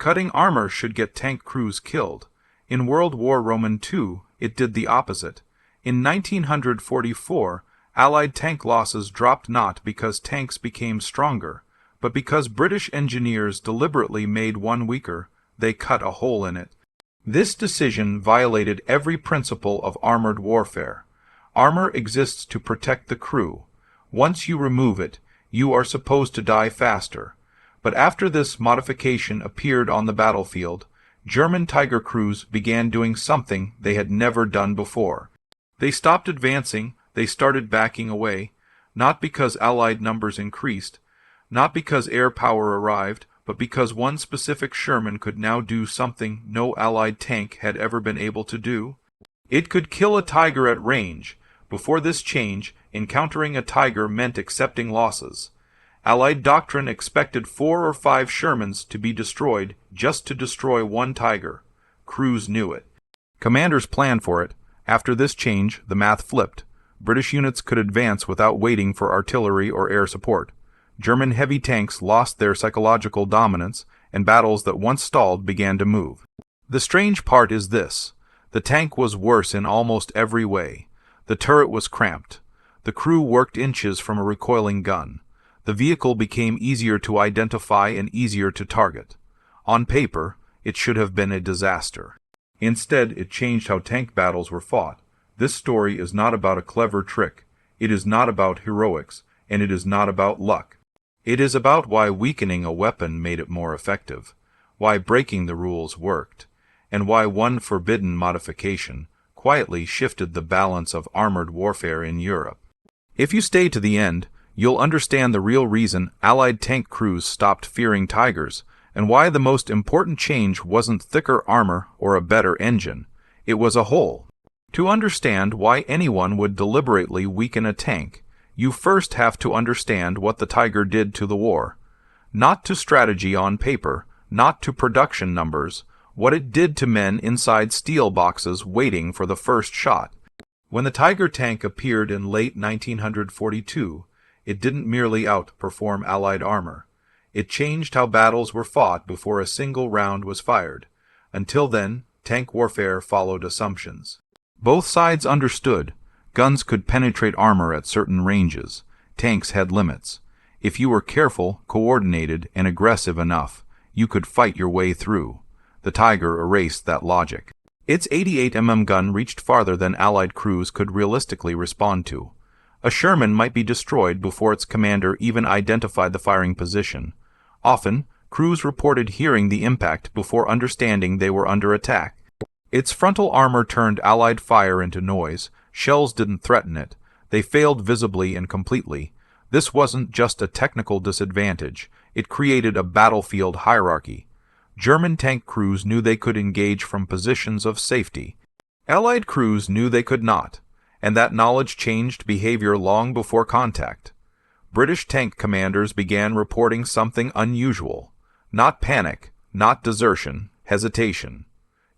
Cutting armor should get tank crews killed. In World War II, it did the opposite. In 1944, Allied tank losses dropped not because tanks became stronger, but because British engineers deliberately made one weaker. They cut a hole in it. This decision violated every principle of armored warfare. Armor exists to protect the crew. Once you remove it, you are supposed to die faster. But after this modification appeared on the battlefield, German Tiger crews began doing something they had never done before. They stopped advancing, they started backing away, not because Allied numbers increased, not because air power arrived, but because one specific Sherman could now do something no Allied tank had ever been able to do. It could kill a Tiger at range. Before this change, encountering a Tiger meant accepting losses. Allied doctrine expected 4 or 5 Shermans to be destroyed just to destroy one Tiger. Crews knew it. Commanders planned for it. After this change, the math flipped. British units could advance without waiting for artillery or air support. German heavy tanks lost their psychological dominance, and battles that once stalled began to move. The strange part is this. The tank was worse in almost every way. The turret was cramped. The crew worked inches from a recoiling gun. The vehicle became easier to identify and easier to target. On paper, it should have been a disaster. Instead, it changed how tank battles were fought. This story is not about a clever trick. It is not about heroics, and it is not about luck. It is about why weakening a weapon made it more effective, why breaking the rules worked, and why one forbidden modification quietly shifted the balance of armored warfare in Europe. If you stay to the end, you'll understand the real reason Allied tank crews stopped fearing Tigers, and why the most important change wasn't thicker armor or a better engine. It was a hole. To understand why anyone would deliberately weaken a tank, you first have to understand what the Tiger did to the war. Not to strategy on paper, not to production numbers, what it did to men inside steel boxes waiting for the first shot. When the Tiger tank appeared in late 1942, it didn't merely outperform Allied armor. It changed how battles were fought before a single round was fired. Until then, tank warfare followed assumptions. Both sides understood. Guns could penetrate armor at certain ranges. Tanks had limits. If you were careful, coordinated, and aggressive enough, you could fight your way through. The Tiger erased that logic. Its 88mm gun reached farther than Allied crews could realistically respond to. A Sherman might be destroyed before its commander even identified the firing position. Often, crews reported hearing the impact before understanding they were under attack. Its frontal armor turned Allied fire into noise. Shells didn't threaten it. They failed visibly and completely. This wasn't just a technical disadvantage. It created a battlefield hierarchy. German tank crews knew they could engage from positions of safety. Allied crews knew they could not, and that knowledge changed behavior long before contact. British tank commanders began reporting something unusual. Not panic, not desertion, hesitation.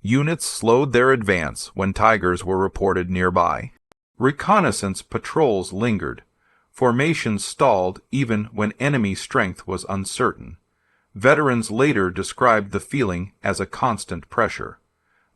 Units slowed their advance when Tigers were reported nearby. Reconnaissance patrols lingered. Formations stalled even when enemy strength was uncertain. Veterans later described the feeling as a constant pressure.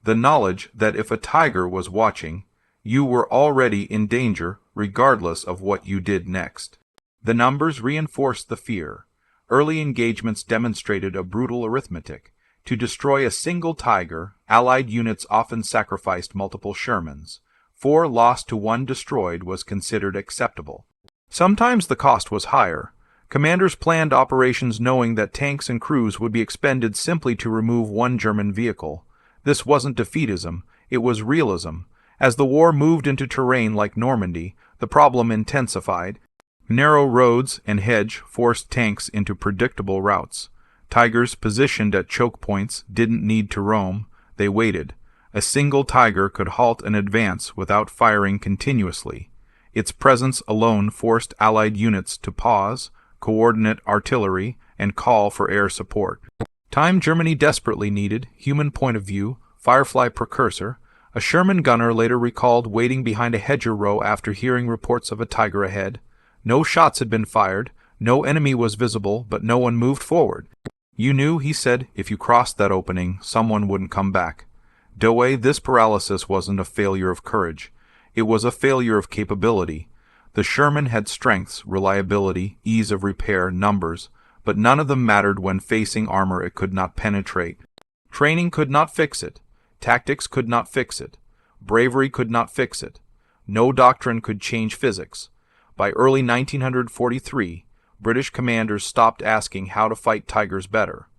The knowledge that if a Tiger was watching, you were already in danger regardless of what you did next. The numbers reinforced the fear. Early engagements demonstrated a brutal arithmetic. To destroy a single Tiger, Allied units often sacrificed multiple Shermans. 4 lost to 1 destroyed was considered acceptable. Sometimes the cost was higher. Commanders planned operations knowing that tanks and crews would be expended simply to remove one German vehicle. This wasn't defeatism, it was realism. As the war moved into terrain like Normandy, the problem intensified. Narrow roads and hedge forced tanks into predictable routes. Tigers positioned at choke points didn't need to roam, they waited. A single Tiger could halt an advance without firing continuously. Its presence alone forced Allied units to pause, coordinate artillery, and call for air support. Time Germany desperately needed, human point of view, Firefly precursor. A Sherman gunner later recalled waiting behind a hedger row after hearing reports of a Tiger ahead. No shots had been fired, no enemy was visible, but no one moved forward. You knew, he said, if you crossed that opening, someone wouldn't come back. WWII, this paralysis wasn't a failure of courage. It was a failure of capability. The Sherman had strengths, reliability, ease of repair, numbers, but none of them mattered when facing armor it could not penetrate. Training could not fix it. Tactics could not fix it. Bravery could not fix it. No doctrine could change physics. By early 1943, British commanders stopped asking how to fight tigers better.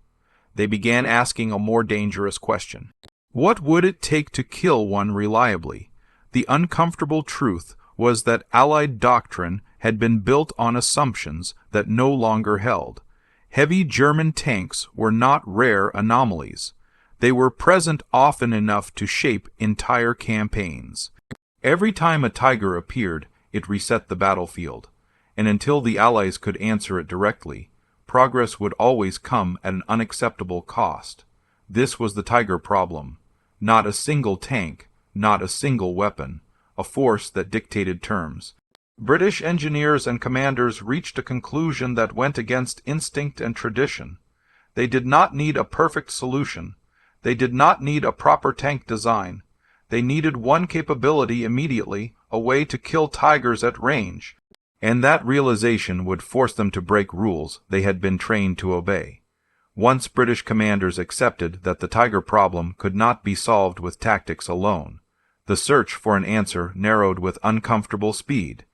They began asking a more dangerous question. What would it take to kill one reliably? The uncomfortable truth was that Allied doctrine had been built on assumptions that no longer held. Heavy German tanks were not rare anomalies. They were present often enough to shape entire campaigns. Every time a tiger appeared, it reset the battlefield, and until the Allies could answer it directly, progress would always come at an unacceptable cost. This was the tiger problem. Not a single tank, not a single weapon, a force that dictated terms. British engineers and commanders reached a conclusion that went against instinct and tradition. They did not need a perfect solution. They did not need a proper tank design. They needed one capability immediately, a way to kill tigers at range, and that realization would force them to break rules they had been trained to obey. Once British commanders accepted that the tiger problem could not be solved with tactics alone, the search for an answer narrowed with uncomfortable speed.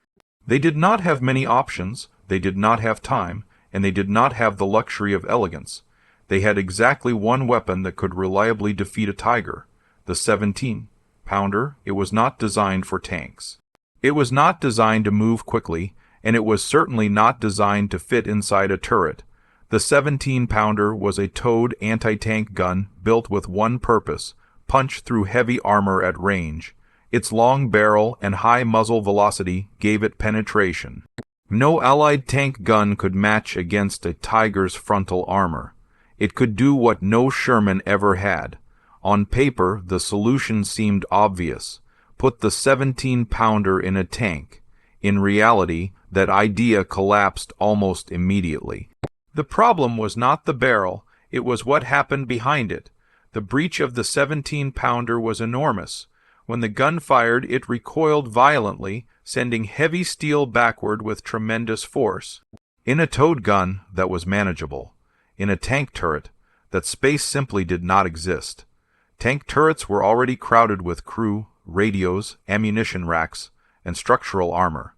They did not have many options, they did not have time, and they did not have the luxury of elegance. They had exactly one weapon that could reliably defeat a tiger, the 17-pounder. It was not designed for tanks. It was not designed to move quickly, and it was certainly not designed to fit inside a turret. The 17-pounder was a towed anti-tank gun built with one purpose: punch through heavy armor at range. Its long barrel and high muzzle velocity gave it penetration. No Allied tank gun could match against a tiger's frontal armor. It could do what no Sherman ever had. On paper, the solution seemed obvious. Put the 17-pounder in a tank. In reality, that idea collapsed almost immediately. The problem was not the barrel, it was what happened behind it. The breach of the 17-pounder was enormous. When the gun fired, it recoiled violently, sending heavy steel backward with tremendous force. In a towed gun, that was manageable. In a tank turret, that space simply did not exist. Tank turrets were already crowded with crew, radios, ammunition racks, and structural armor.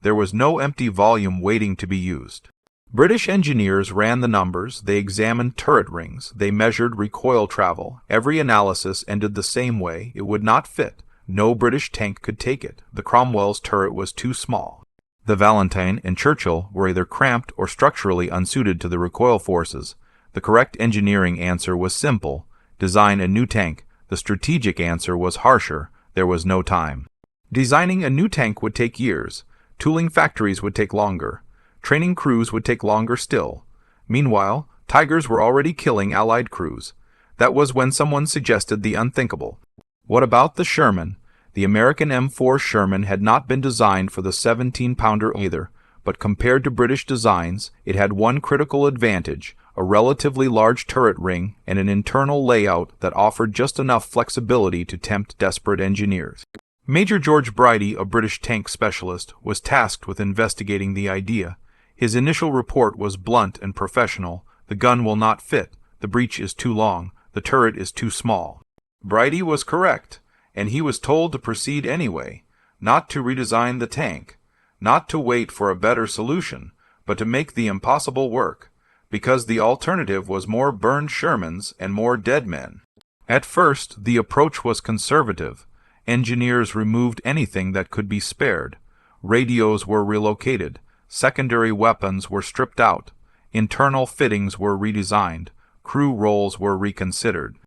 There was no empty volume waiting to be used. British engineers ran the numbers, they examined turret rings, they measured recoil travel. Every analysis ended the same way: it would not fit. No British tank could take it. The Cromwell's turret was too small. The Valentine and Churchill were either cramped or structurally unsuited to the recoil forces. The correct engineering answer was simple: design a new tank. The strategic answer was harsher: there was no time. Designing a new tank would take years. Tooling factories would take longer. Training crews would take longer still. Meanwhile, tigers were already killing Allied crews. That was when someone suggested the unthinkable. What about the Sherman? The American M4 Sherman had not been designed for the 17-pounder either, but compared to British designs, it had one critical advantage: a relatively large turret ring and an internal layout that offered just enough flexibility to tempt desperate engineers. Major George Bridie, a British tank specialist, was tasked with investigating the idea. His initial report was blunt and professional: the gun will not fit, the breech is too long, the turret is too small. Bridie was correct, and he was told to proceed anyway, not to redesign the tank, not to wait for a better solution, but to make the impossible work, because the alternative was more burned Shermans and more dead men. At first, the approach was conservative. Engineers removed anything that could be spared. Radios were relocated. Secondary weapons were stripped out. Internal fittings were redesigned. Crew roles were reconsidered.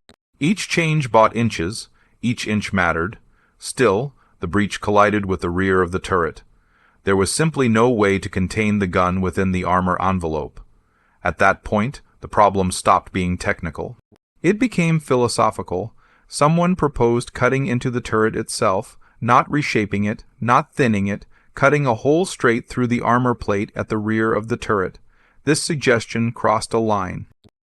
Each change bought inches. Each inch mattered. Still, the breech collided with the rear of the turret. There was simply no way to contain the gun within the armor envelope. At that point, the problem stopped being technical. It became philosophical. Someone proposed cutting into the turret itself, not reshaping it, not thinning it, cutting a hole straight through the armor plate at the rear of the turret. This suggestion crossed a line.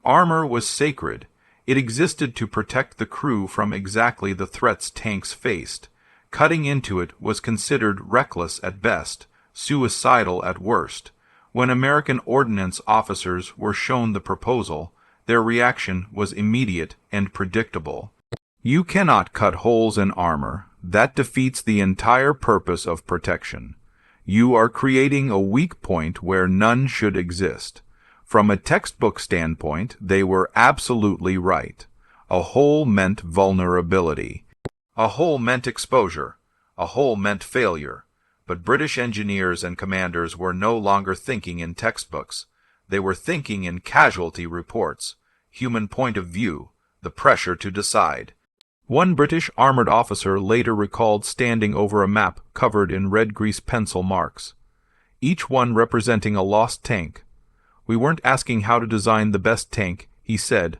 Armor was sacred. It existed to protect the crew from exactly the threats tanks faced. Cutting into it was considered reckless at best, suicidal at worst. When American ordnance officers were shown the proposal, their reaction was immediate and predictable. You cannot cut holes in armor. That defeats the entire purpose of protection. You are creating a weak point where none should exist. From a textbook standpoint, they were absolutely right. A hole meant vulnerability. A hole meant exposure. A hole meant failure. But British engineers and commanders were no longer thinking in textbooks. They were thinking in casualty reports, human point of view, the pressure to decide. One British armored officer later recalled standing over a map covered in red grease pencil marks, each one representing a lost tank. We weren't asking how to design the best tank, he said.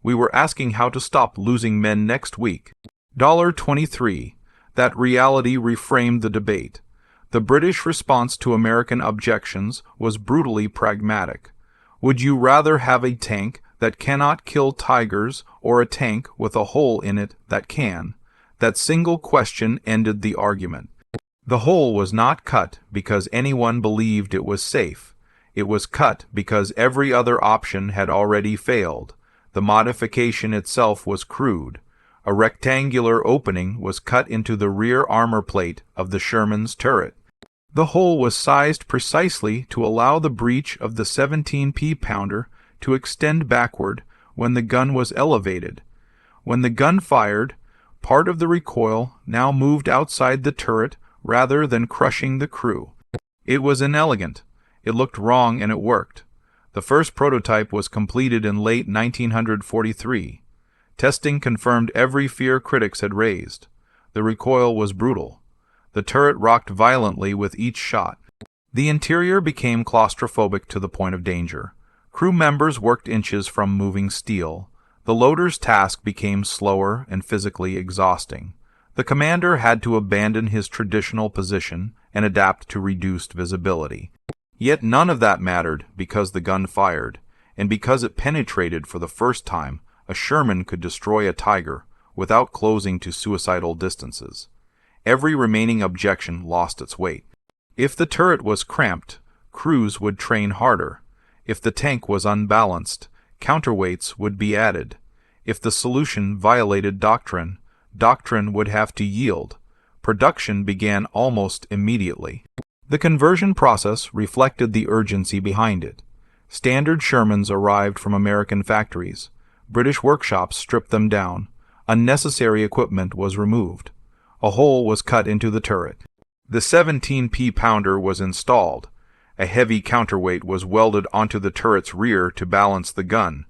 We were asking how to stop losing men next week. $23. That reality reframed the debate. The British response to American objections was brutally pragmatic. Would you rather have a tank that cannot kill tigers or a tank with a hole in it that can? That single question ended the argument. The hole was not cut because anyone believed it was safe. It was cut because every other option had already failed. The modification itself was crude. A rectangular opening was cut into the rear armor plate of the Sherman's turret. The hole was sized precisely to allow the breech of the 17 pounder to extend backward when the gun was elevated. When the gun fired, part of the recoil now moved outside the turret rather than crushing the crew. It was inelegant. It looked wrong and it worked. The first prototype was completed in late 1943. Testing confirmed every fear critics had raised. The recoil was brutal. The turret rocked violently with each shot. The interior became claustrophobic to the point of danger. Crew members worked inches from moving steel. The loader's task became slower and physically exhausting. The commander had to abandon his traditional position and adapt to reduced visibility. Yet none of that mattered because the gun fired, and because it penetrated for the first time, a Sherman could destroy a Tiger without closing to suicidal distances. Every remaining objection lost its weight. If the turret was cramped, crews would train harder. If the tank was unbalanced, counterweights would be added. If the solution violated doctrine, doctrine would have to yield. Production began almost immediately. The conversion process reflected the urgency behind it. Standard Shermans arrived from American factories. British workshops stripped them down. Unnecessary equipment was removed. A hole was cut into the turret. The 17 pounder was installed. A heavy counterweight was welded onto the turret's rear to balance the gun.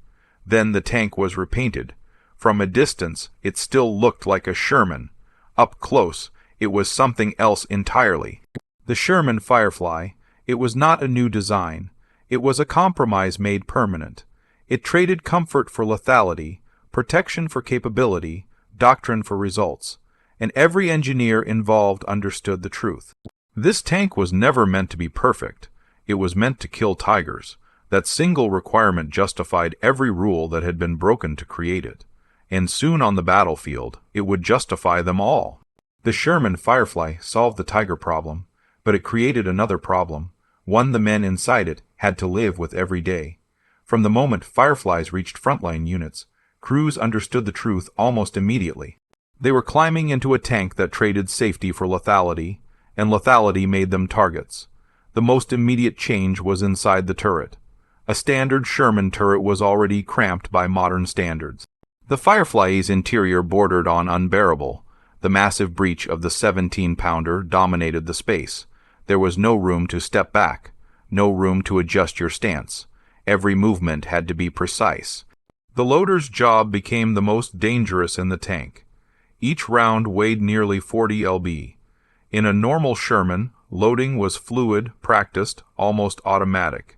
Then the tank was repainted. From a distance, it still looked like a Sherman. Up close, it was something else entirely. The Sherman Firefly, it was not a new design. It was a compromise made permanent. It traded comfort for lethality, protection for capability, doctrine for results. And every engineer involved understood the truth. This tank was never meant to be perfect. It was meant to kill tigers. That single requirement justified every rule that had been broken to create it. And soon on the battlefield, it would justify them all. The Sherman Firefly solved the tiger problem, but it created another problem, one the men inside it had to live with every day. From the moment Fireflies reached frontline units, crews understood the truth almost immediately. They were climbing into a tank that traded safety for lethality, and lethality made them targets. The most immediate change was inside the turret. A standard Sherman turret was already cramped by modern standards. The Firefly's interior bordered on unbearable. The massive breech of the 17 pounder dominated the space. There was no room to step back, no room to adjust your stance. Every movement had to be precise. The loader's job became the most dangerous in the tank. Each round weighed nearly 40 lb. In a normal Sherman, loading was fluid, practiced, almost automatic.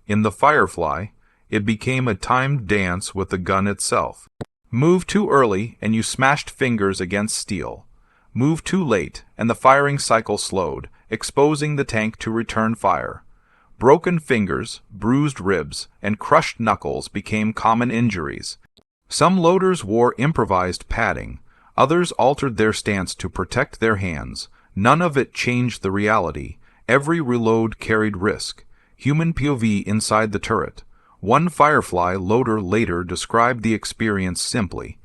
In the Firefly, it became a timed dance with the gun itself. Move too early and you smashed fingers against steel. Move too late and the firing cycle slowed, exposing the tank to return fire. Broken fingers, bruised ribs, and crushed knuckles became common injuries. Some loaders wore improvised padding. Others altered their stance to protect their hands. None of it changed the reality. Every reload carried risk. Human POV inside the turret. One Firefly loader later described the experience simply.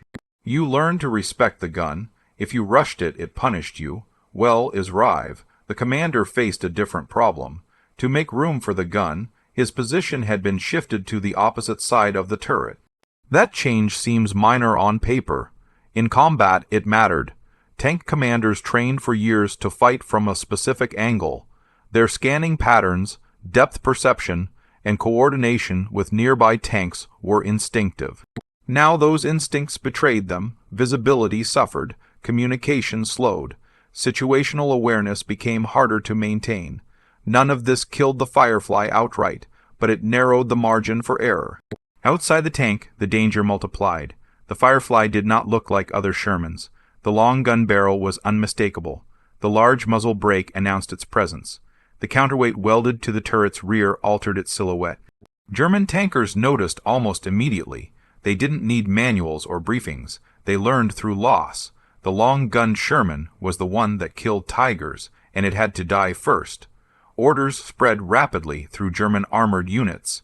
You learned to respect the gun. If you rushed it, it punished you. Well is Rive. The commander faced a different problem. To make room for the gun, his position had been shifted to the opposite side of the turret. That change seems minor on paper. In combat, it mattered. Tank commanders trained for years to fight from a specific angle. Their scanning patterns, depth perception, and coordination with nearby tanks were instinctive. Now those instincts betrayed them, visibility suffered, communication slowed, situational awareness became harder to maintain. None of this killed the Firefly outright, but it narrowed the margin for error. Outside the tank, the danger multiplied. The Firefly did not look like other Shermans. The long gun barrel was unmistakable. The large muzzle brake announced its presence. The counterweight welded to the turret's rear altered its silhouette. German tankers noticed almost immediately. They didn't need manuals or briefings. They learned through loss. The long-gun Sherman was the one that killed Tigers, and it had to die first. Orders spread rapidly through German armored units.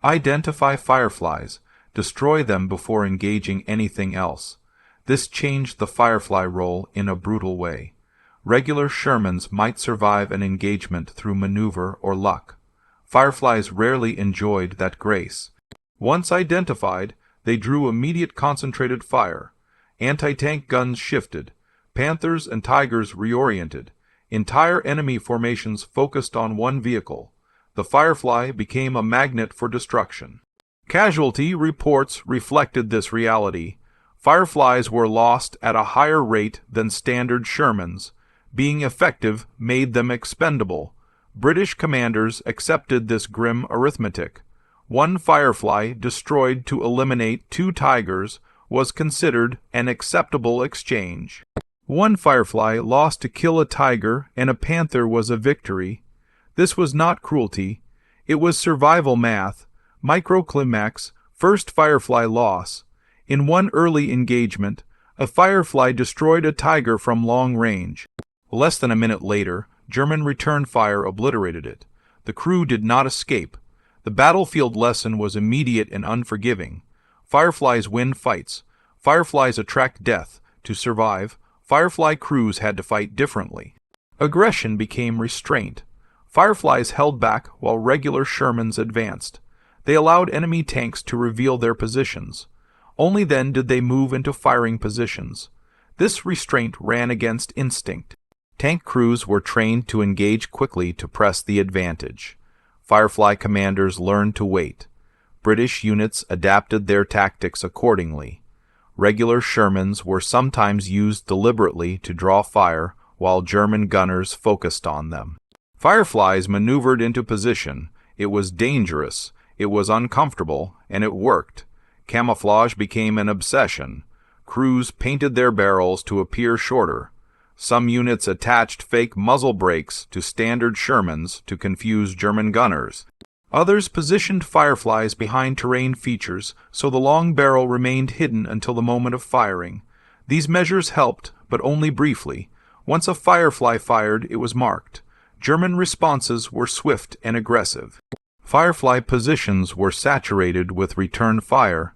Identify Fireflies. Destroy them before engaging anything else. This changed the Firefly role in a brutal way. Regular Shermans might survive an engagement through maneuver or luck. Fireflies rarely enjoyed that grace. Once identified, they drew immediate concentrated fire. Anti-tank guns shifted. Panthers and Tigers reoriented. Entire enemy formations focused on one vehicle. The Firefly became a magnet for destruction. Casualty reports reflected this reality. Fireflies were lost at a higher rate than standard Shermans. Being effective made them expendable. British commanders accepted this grim arithmetic. One Firefly destroyed to eliminate 2 Tigers was considered an acceptable exchange. One Firefly lost to kill a Tiger and a Panther was a victory. This was not cruelty. It was survival math. Microclimax, first Firefly loss. In one early engagement, a Firefly destroyed a Tiger from long range. Less than a minute later, German return fire obliterated it. The crew did not escape. The battlefield lesson was immediate and unforgiving. Fireflies win fights. Fireflies attract death. To survive, Firefly crews had to fight differently. Aggression became restraint. Fireflies held back while regular Shermans advanced. They allowed enemy tanks to reveal their positions. Only then did they move into firing positions. This restraint ran against instinct. Tank crews were trained to engage quickly to press the advantage. Firefly commanders learned to wait. British units adapted their tactics accordingly. Regular Shermans were sometimes used deliberately to draw fire while German gunners focused on them. Fireflies maneuvered into position. It was dangerous, it was uncomfortable, and it worked. Camouflage became an obsession. Crews painted their barrels to appear shorter. Some units attached fake muzzle brakes to standard Shermans to confuse German gunners. Others positioned Fireflies behind terrain features so the long barrel remained hidden until the moment of firing. These measures helped, but only briefly. Once a Firefly fired, it was marked. German responses were swift and aggressive. Firefly positions were saturated with return fire.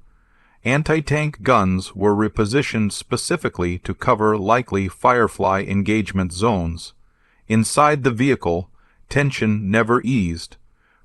Anti-tank guns were repositioned specifically to cover likely Firefly engagement zones. Inside the vehicle, tension never eased.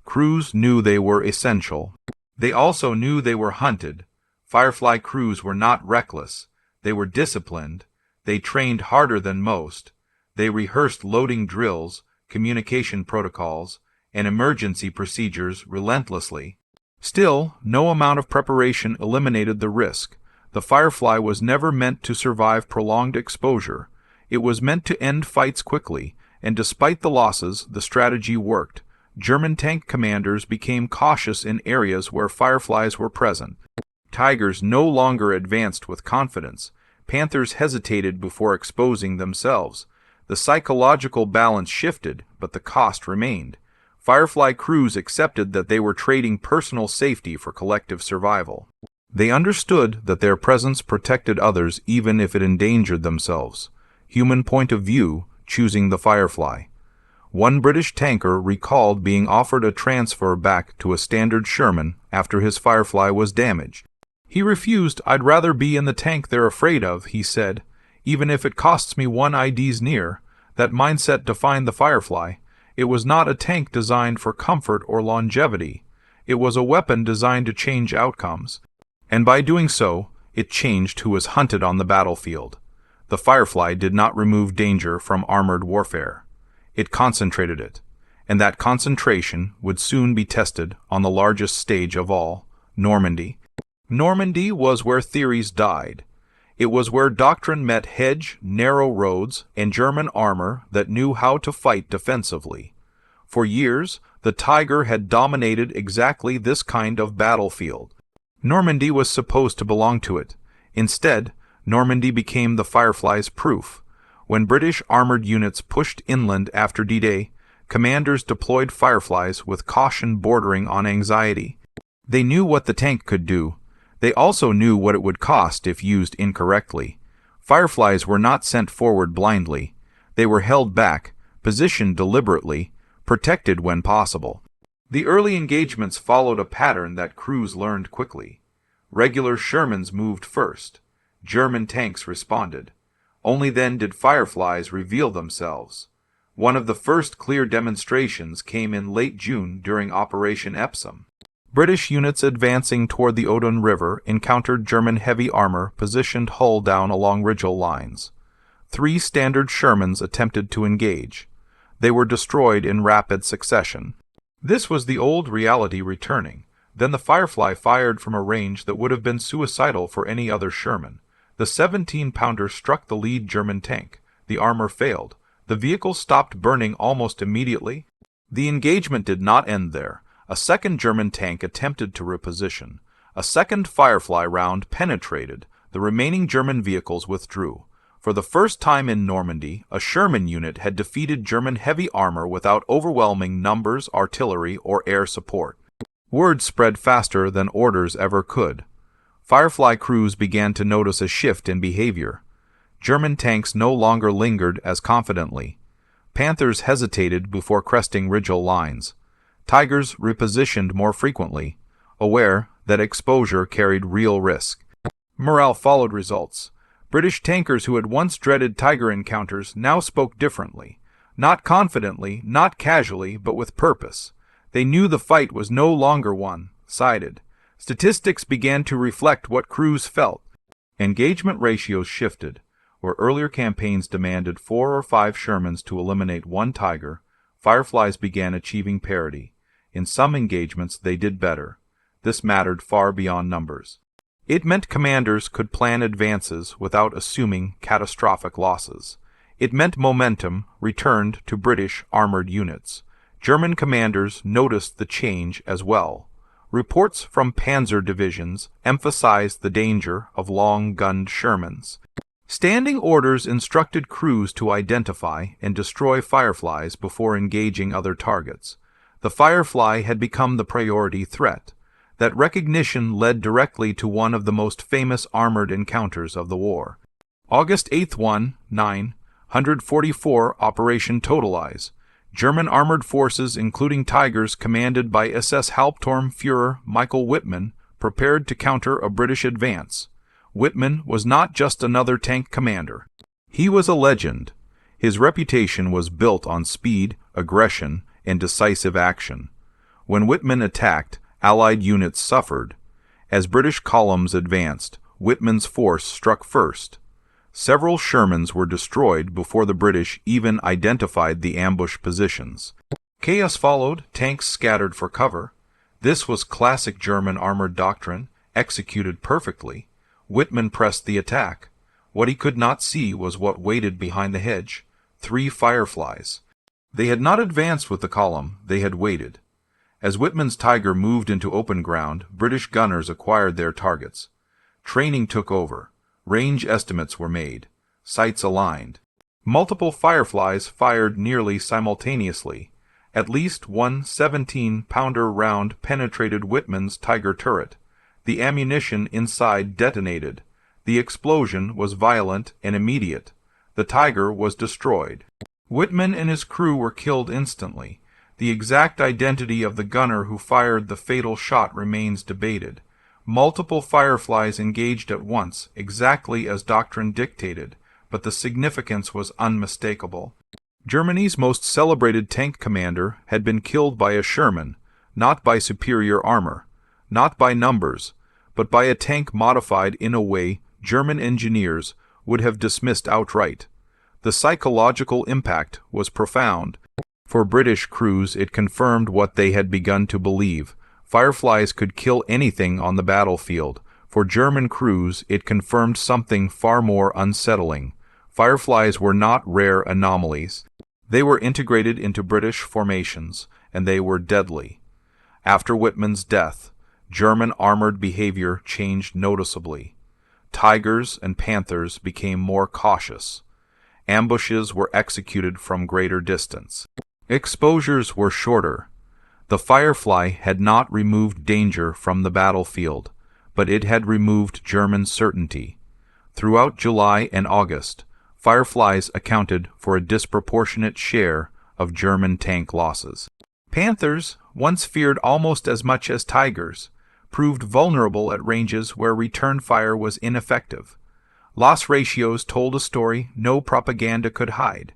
Crews knew they were essential. They also knew they were hunted. Firefly crews were not reckless. They were disciplined. They trained harder than most. They rehearsed loading drills, communication protocols, and emergency procedures relentlessly. Still, no amount of preparation eliminated the risk. The Firefly was never meant to survive prolonged exposure. It was meant to end fights quickly, and despite the losses, the strategy worked. German tank commanders became cautious in areas where Fireflies were present. Tigers no longer advanced with confidence. Panthers hesitated before exposing themselves. The psychological balance shifted, but the cost remained. Firefly crews accepted that they were trading personal safety for collective survival. They understood that their presence protected others even if it endangered themselves. Human point of view, choosing the Firefly. One British tanker recalled being offered a transfer back to a standard Sherman after his Firefly was damaged. He refused. "I'd rather be in the tank they're afraid of," he said, "even if it costs me one ID's near." That mindset defined the Firefly. It was not a tank designed for comfort or longevity. It was a weapon designed to change outcomes. And by doing so, it changed who was hunted on the battlefield. The Firefly did not remove danger from armored warfare. It concentrated it, and that concentration would soon be tested on the largest stage of all, Normandy. Normandy was where theories died. It was where doctrine met hedge, narrow roads, and German armor that knew how to fight defensively. For years, the Tiger had dominated exactly this kind of battlefield. Normandy was supposed to belong to it. Instead, Normandy became the Firefly's proof. When British armored units pushed inland after D-Day, commanders deployed Fireflies with caution bordering on anxiety. They knew what the tank could do. They also knew what it would cost if used incorrectly. Fireflies were not sent forward blindly. They were held back, positioned deliberately, protected when possible. The early engagements followed a pattern that crews learned quickly. Regular Shermans moved first. German tanks responded. Only then did Fireflies reveal themselves. One of the first clear demonstrations came in late June during Operation Epsom. British units advancing toward the Odon River encountered German heavy armor positioned hull down along ridgeal lines. 3 standard Shermans attempted to engage. They were destroyed in rapid succession. This was the old reality returning. Then the Firefly fired from a range that would have been suicidal for any other Sherman. The 17-pounder struck the lead German tank. The armor failed. The vehicle stopped burning almost immediately. The engagement did not end there. A second German tank attempted to reposition. A second Firefly round penetrated. The remaining German vehicles withdrew. For the first time in Normandy, a Sherman unit had defeated German heavy armor without overwhelming numbers, artillery, or air support. Word spread faster than orders ever could. Firefly crews began to notice a shift in behavior. German tanks no longer lingered as confidently. Panthers hesitated before cresting ridgeal lines. Tigers repositioned more frequently, aware that exposure carried real risk. Morale followed results. British tankers who had once dreaded Tiger encounters now spoke differently. Not confidently, not casually, but with purpose. They knew the fight was no longer one-sided. Statistics began to reflect what crews felt. Engagement ratios shifted. Where earlier campaigns demanded 4 or 5 Shermans to eliminate 1 Tiger, Fireflies began achieving parity. In some engagements, they did better. This mattered far beyond numbers. It meant commanders could plan advances without assuming catastrophic losses. It meant momentum returned to British armored units. German commanders noticed the change as well. Reports from panzer divisions emphasized the danger of long-gunned Shermans. Standing orders instructed crews to identify and destroy Fireflies before engaging other targets. The Firefly had become the priority threat. That recognition led directly to one of the most famous armored encounters of the war. August 8th 144 Operation Totalize. German armored forces, including Tigers commanded by SS Hauptsturmführer Michael Wittmann, prepared to counter a British advance. Wittmann was not just another tank commander. He was a legend. His reputation was built on speed, aggression, and decisive action. When Wittmann attacked, Allied units suffered. As British columns advanced, Wittmann's force struck first. Several Shermans were destroyed before the British even identified the ambush positions. Chaos followed, tanks scattered for cover. This was classic German armored doctrine, executed perfectly. Wittmann pressed the attack. What he could not see was what waited behind the hedge. 3 Fireflies. They had not advanced with the column, they had waited. As Wittmann's Tiger moved into open ground, British gunners acquired their targets. Training took over. Range estimates were made. Sights aligned. Multiple Fireflies fired nearly simultaneously. At least one 17-pounder round penetrated Whitman's Tiger turret. The ammunition inside detonated. The explosion was violent and immediate. The Tiger was destroyed. Whitman and his crew were killed instantly. The exact identity of the gunner who fired the fatal shot remains debated. Multiple Fireflies engaged at once, exactly as doctrine dictated, but the significance was unmistakable. Germany's most celebrated tank commander had been killed by a Sherman, not by superior armor, not by numbers, but by a tank modified in a way German engineers would have dismissed outright. The psychological impact was profound. For British crews, it confirmed what they had begun to believe. Fireflies could kill anything on the battlefield. For German crews, it confirmed something far more unsettling. Fireflies were not rare anomalies. They were integrated into British formations, and they were deadly. After Whitman's death, German armored behavior changed noticeably. Tigers and Panthers became more cautious. Ambushes were executed from greater distance. Exposures were shorter. The Firefly had not removed danger from the battlefield, but it had removed German certainty. Throughout July and August, Fireflies accounted for a disproportionate share of German tank losses. Panthers, once feared almost as much as Tigers, proved vulnerable at ranges where return fire was ineffective. Loss ratios told a story no propaganda could hide.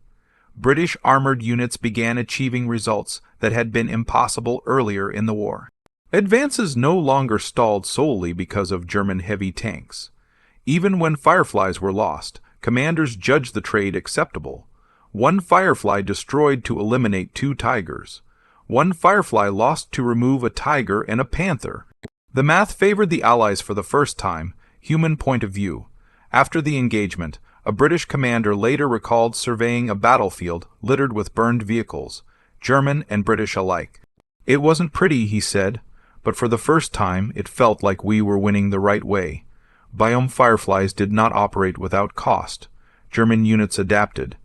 British armored units began achieving results that had been impossible earlier in the war. Advances no longer stalled solely because of German heavy tanks. Even when Fireflies were lost, commanders judged the trade acceptable. One Firefly destroyed to eliminate 2 Tigers. One Firefly lost to remove a Tiger and a Panther. The math favored the Allies for the first time, human point of view. After the engagement, a British commander later recalled surveying a battlefield littered with burned vehicles, German and British alike. It wasn't pretty, he said, but for the first time it felt like we were winning the right way. Biome Fireflies did not operate without cost. German units adapted.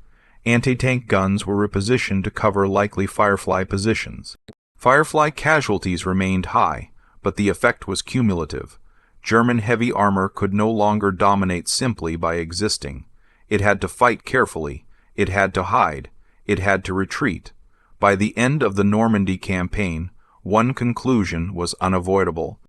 Anti-tank guns were repositioned to cover likely Firefly positions. Firefly casualties remained high, but the effect was cumulative. German heavy armor could no longer dominate simply by existing. It had to fight carefully. It had to hide. It had to retreat. By the end of the Normandy campaign, one conclusion was unavoidable.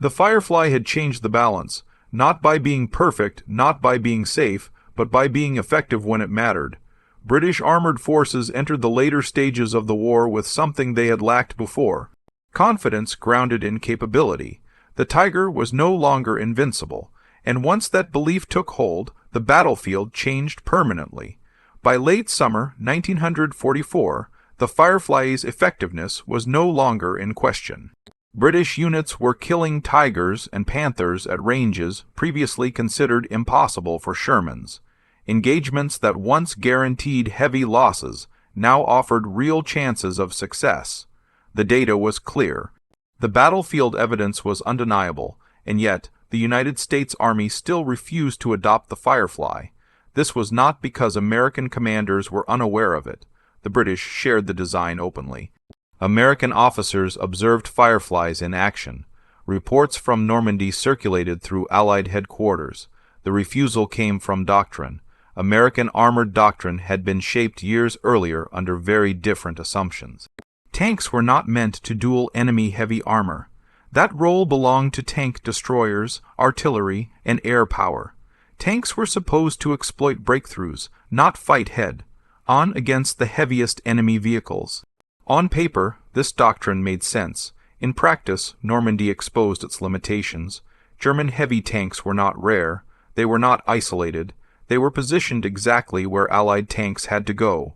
The Firefly had changed the balance, not by being perfect, not by being safe, but by being effective when it mattered. British armored forces entered the later stages of the war with something they had lacked before: confidence grounded in capability. The Tiger was no longer invincible, and once that belief took hold, the battlefield changed permanently. By late summer 1944, the Firefly's effectiveness was no longer in question. British units were killing Tigers and Panthers at ranges previously considered impossible for Shermans. Engagements that once guaranteed heavy losses now offered real chances of success. The data was clear. The battlefield evidence was undeniable, and yet the United States Army still refused to adopt the Firefly. This was not because American commanders were unaware of it. The British shared the design openly. American officers observed Fireflies in action. Reports from Normandy circulated through Allied headquarters. The refusal came from doctrine. American armored doctrine had been shaped years earlier under very different assumptions. Tanks were not meant to duel enemy heavy armor. That role belonged to tank destroyers, artillery, and air power. Tanks were supposed to exploit breakthroughs, not fight head-on against the heaviest enemy vehicles. On paper, this doctrine made sense. In practice, Normandy exposed its limitations. German heavy tanks were not rare. They were not isolated. They were positioned exactly where Allied tanks had to go.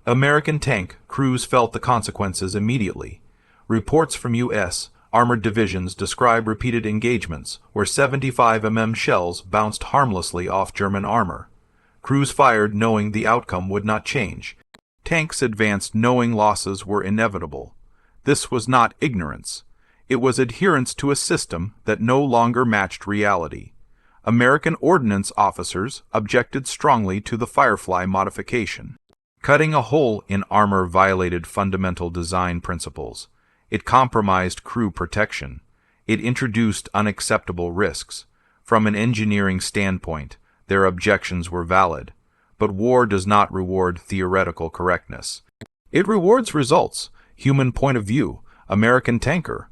American tank crews felt the consequences immediately. Reports from U.S. armored divisions describe repeated engagements where 75 mm shells bounced harmlessly off German armor. Crews fired knowing the outcome would not change. Tanks advanced knowing losses were inevitable. This was not ignorance. It was adherence to a system that no longer matched reality. American ordnance officers objected strongly to the Firefly modification. Cutting a hole in armor violated fundamental design principles. It compromised crew protection. It introduced unacceptable risks. From an engineering standpoint, their objections were valid. But war does not reward theoretical correctness. It rewards results. Human point of view. American tanker.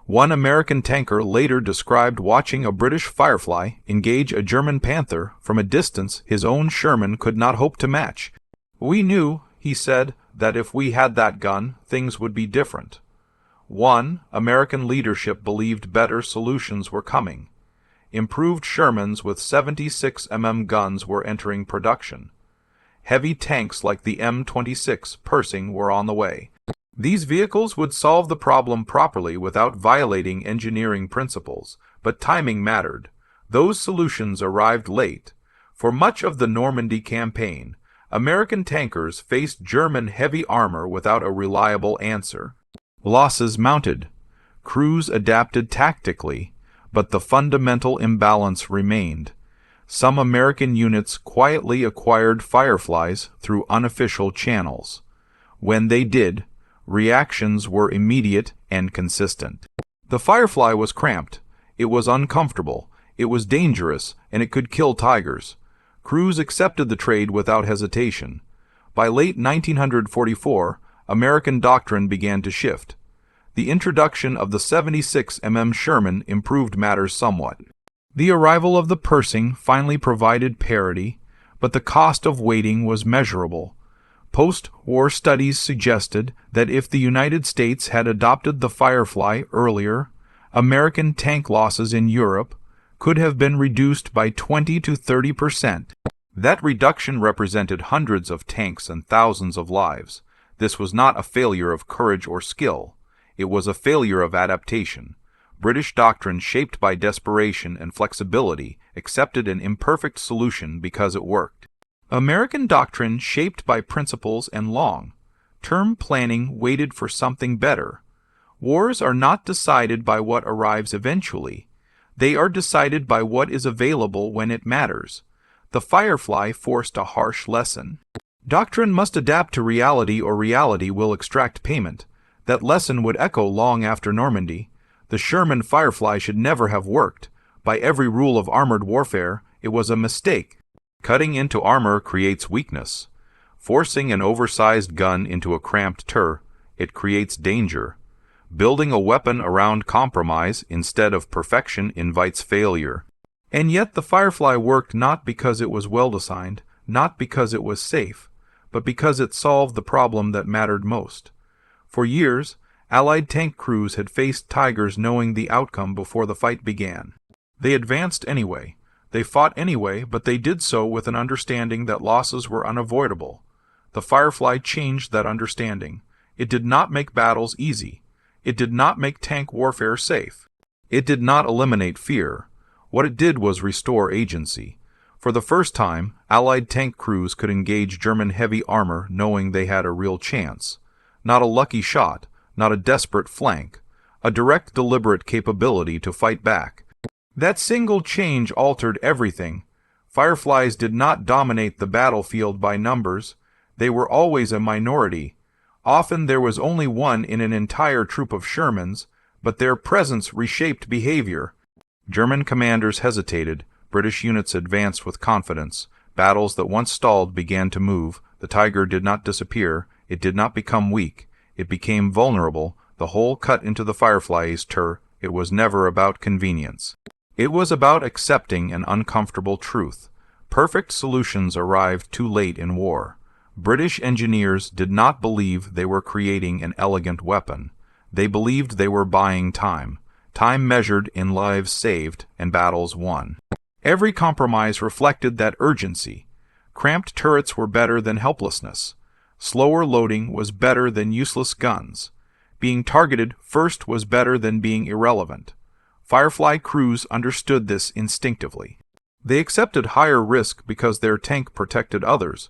One American tanker later described watching a British Firefly engage a German Panther from a distance his own Sherman could not hope to match. "We knew," he said, "that if we had that gun, things would be different." American leadership believed better solutions were coming. Improved Shermans with 76 mm guns were entering production. Heavy tanks like the M26 Pershing were on the way. These vehicles would solve the problem properly without violating engineering principles, but timing mattered. Those solutions arrived late. For much of the Normandy campaign, American tankers faced German heavy armor without a reliable answer. Losses mounted. Crews adapted tactically, but the fundamental imbalance remained. Some American units quietly acquired Fireflies through unofficial channels. When they did, reactions were immediate and consistent. The Firefly was cramped. It was uncomfortable. It was dangerous, and it could kill tigers. Crews accepted the trade without hesitation. By late 1944, American doctrine began to shift. The introduction of the 76 mm Sherman improved matters somewhat. The arrival of the Pershing finally provided parity, but the cost of waiting was measurable. Post-war studies suggested that if the United States had adopted the Firefly earlier, American tank losses in Europe could have been reduced by 20 to 30%. That reduction represented hundreds of tanks and thousands of lives. This was not a failure of courage or skill. It was a failure of adaptation. British doctrine, shaped by desperation and flexibility, accepted an imperfect solution because it worked. American doctrine, shaped by principles and long-term planning, waited for something better. Wars are not decided by what arrives eventually. They are decided by what is available when it matters. The Firefly forced a harsh lesson. Doctrine must adapt to reality, or reality will extract payment. That lesson would echo long after Normandy. The Sherman Firefly should never have worked. By every rule of armored warfare, it was a mistake. Cutting into armor creates weakness. Forcing an oversized gun into a cramped turret, it creates danger. Building a weapon around compromise instead of perfection invites failure. And yet the Firefly worked not because it was well-designed, not because it was safe, but because it solved the problem that mattered most. For years, Allied tank crews had faced tigers knowing the outcome before the fight began. They advanced anyway. They fought anyway, but they did so with an understanding that losses were unavoidable. The Firefly changed that understanding. It did not make battles easy. It did not make tank warfare safe. It did not eliminate fear. What it did was restore agency. For the first time, Allied tank crews could engage German heavy armor knowing they had a real chance. Not a lucky shot, not a desperate flank, a direct, deliberate capability to fight back. That single change altered everything. Fireflies did not dominate the battlefield by numbers. They were always a minority. Often there was only one in an entire troop of Shermans, but their presence reshaped behavior. German commanders hesitated. British units advanced with confidence. Battles that once stalled began to move. The tiger did not disappear. It did not become weak. It became vulnerable. The hole cut into the Firefly's turret. It was never about convenience. It was about accepting an uncomfortable truth. Perfect solutions arrived too late in war. British engineers did not believe they were creating an elegant weapon. They believed they were buying time. Time measured in lives saved and battles won. Every compromise reflected that urgency. Cramped turrets were better than helplessness. Slower loading was better than useless guns. Being targeted first was better than being irrelevant. Firefly crews understood this instinctively. They accepted higher risk because their tank protected others.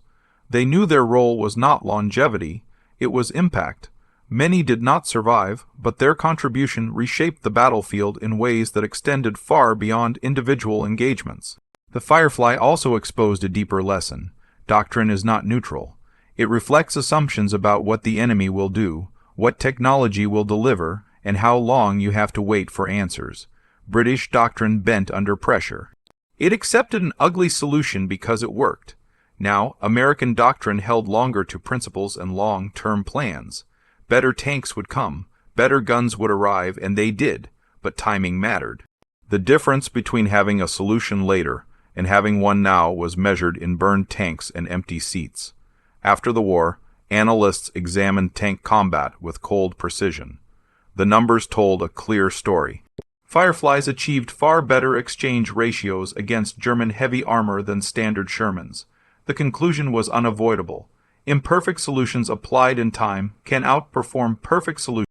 They knew their role was not longevity, it was impact. Many did not survive, but their contribution reshaped the battlefield in ways that extended far beyond individual engagements. The Firefly also exposed a deeper lesson. Doctrine is not neutral. It reflects assumptions about what the enemy will do, what technology will deliver, and how long you have to wait for answers. British doctrine bent under pressure. It accepted an ugly solution because it worked. Now, American doctrine held longer to principles and long-term plans. Better tanks would come, better guns would arrive, and they did, but timing mattered. The difference between having a solution later and having one now was measured in burned tanks and empty seats. After the war, analysts examined tank combat with cold precision. The numbers told a clear story. Fireflies achieved far better exchange ratios against German heavy armor than standard Shermans. The conclusion was unavoidable. Imperfect solutions applied in time can outperform perfect solutions